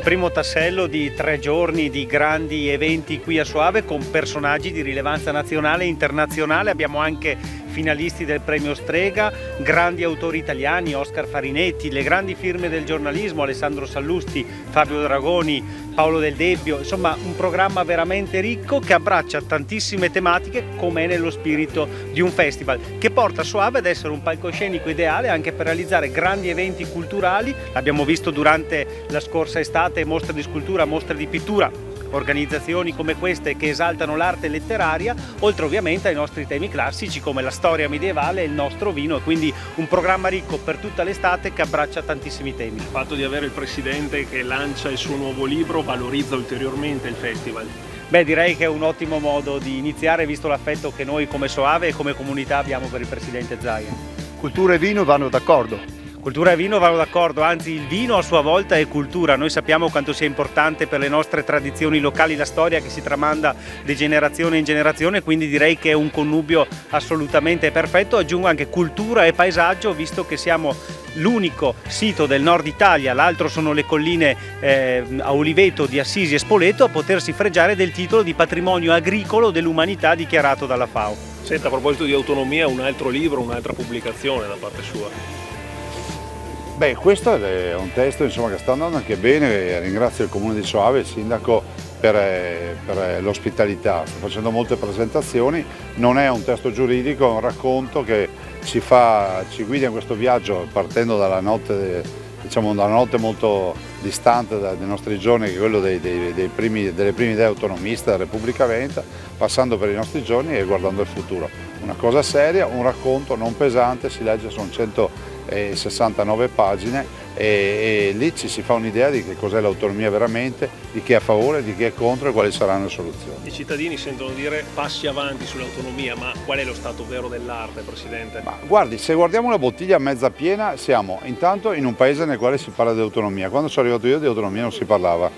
primo tassello di 3 giorni di grandi eventi qui a Soave con personaggi di rilevanza nazionale e internazionale. Abbiamo anche finalisti del premio Strega, grandi autori italiani, Oscar Farinetti, le grandi firme del giornalismo, Alessandro Sallusti, Fabio Dragoni, Paolo Del Debbio, insomma un programma veramente ricco che abbraccia tantissime tematiche come è nello spirito di un festival, che porta Soave ad essere un palcoscenico ideale anche per realizzare grandi eventi culturali. L'abbiamo visto durante la scorsa estate, mostre di scultura, mostre di pittura, organizzazioni come queste che esaltano l'arte letteraria, oltre ovviamente ai nostri temi classici come la storia medievale e il nostro vino, e quindi un programma ricco per tutta l'estate che abbraccia tantissimi temi. Il fatto di avere il Presidente che lancia il suo nuovo libro valorizza ulteriormente il festival. Beh, direi che è un ottimo modo di iniziare, visto l'affetto che noi come Soave e come comunità abbiamo per il Presidente Zaia. Cultura e vino vanno d'accordo. Cultura e vino vanno d'accordo, anzi il vino a sua volta è cultura. Noi sappiamo quanto sia importante per le nostre tradizioni locali la storia che si tramanda di generazione in generazione, quindi direi che è un connubio assolutamente perfetto. Aggiungo anche cultura e paesaggio, visto che siamo l'unico sito del nord Italia, l'altro sono le colline a Oliveto di Assisi e Spoleto, a potersi fregiare del titolo di patrimonio agricolo dell'umanità dichiarato dalla FAO. Senta, a proposito di autonomia, un altro libro, un'altra pubblicazione da parte sua. Beh, questo è un testo insomma, che sta andando anche bene. Ringrazio il Comune di Soave e il Sindaco per l'ospitalità. Sto facendo molte presentazioni, non è un testo giuridico, è un racconto che ci guida in questo viaggio partendo dalla notte, diciamo, da una notte molto distante dai nostri giorni, che è quello delle prime idee autonomiste della Repubblica Veneta, passando per i nostri giorni e guardando il futuro. Una cosa seria, un racconto non pesante, si legge, sono 169 pagine e lì ci si fa un'idea di che cos'è l'autonomia veramente, di chi è a favore, di chi è contro e quali saranno le soluzioni. I cittadini sentono dire passi avanti sull'autonomia, ma qual è lo stato vero dell'arte, Presidente? Ma guardi, se guardiamo la bottiglia mezza piena, siamo intanto in un paese nel quale si parla di autonomia. Quando sono arrivato io di autonomia non si parlava,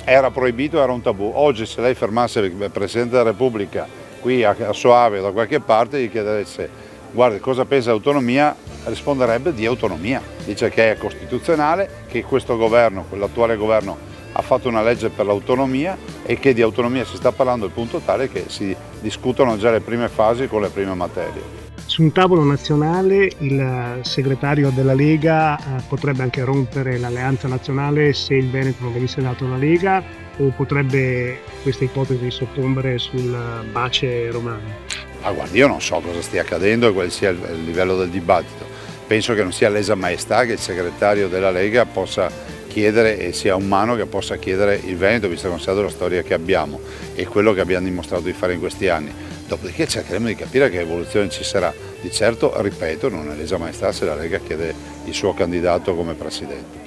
era proibito, era un tabù. Oggi se lei fermasse il Presidente della Repubblica qui a Soave o da qualche parte e gli chiedesse guardi cosa pensa di autonomia, risponderebbe di autonomia. Dice che è costituzionale, che questo governo, l'attuale governo, ha fatto una legge per l'autonomia e che di autonomia si sta parlando al punto tale che si discutono già le prime fasi con le prime materie. Su un tavolo nazionale il segretario della Lega potrebbe anche rompere l'alleanza nazionale se il Veneto non venisse dato alla Lega, o potrebbe questa ipotesi soccombere sul bace romano? Ah, guardi, io non so cosa stia accadendo e quale sia il livello del dibattito. Penso che non sia lesa maestà che il segretario della Lega possa chiedere e sia umano che possa chiedere il Veneto, visto che considerato la storia che abbiamo e quello che abbiamo dimostrato di fare in questi anni. Dopodiché cercheremo di capire che evoluzione ci sarà. Di certo, ripeto, non è lesa maestà se la Lega chiede il suo candidato come Presidente.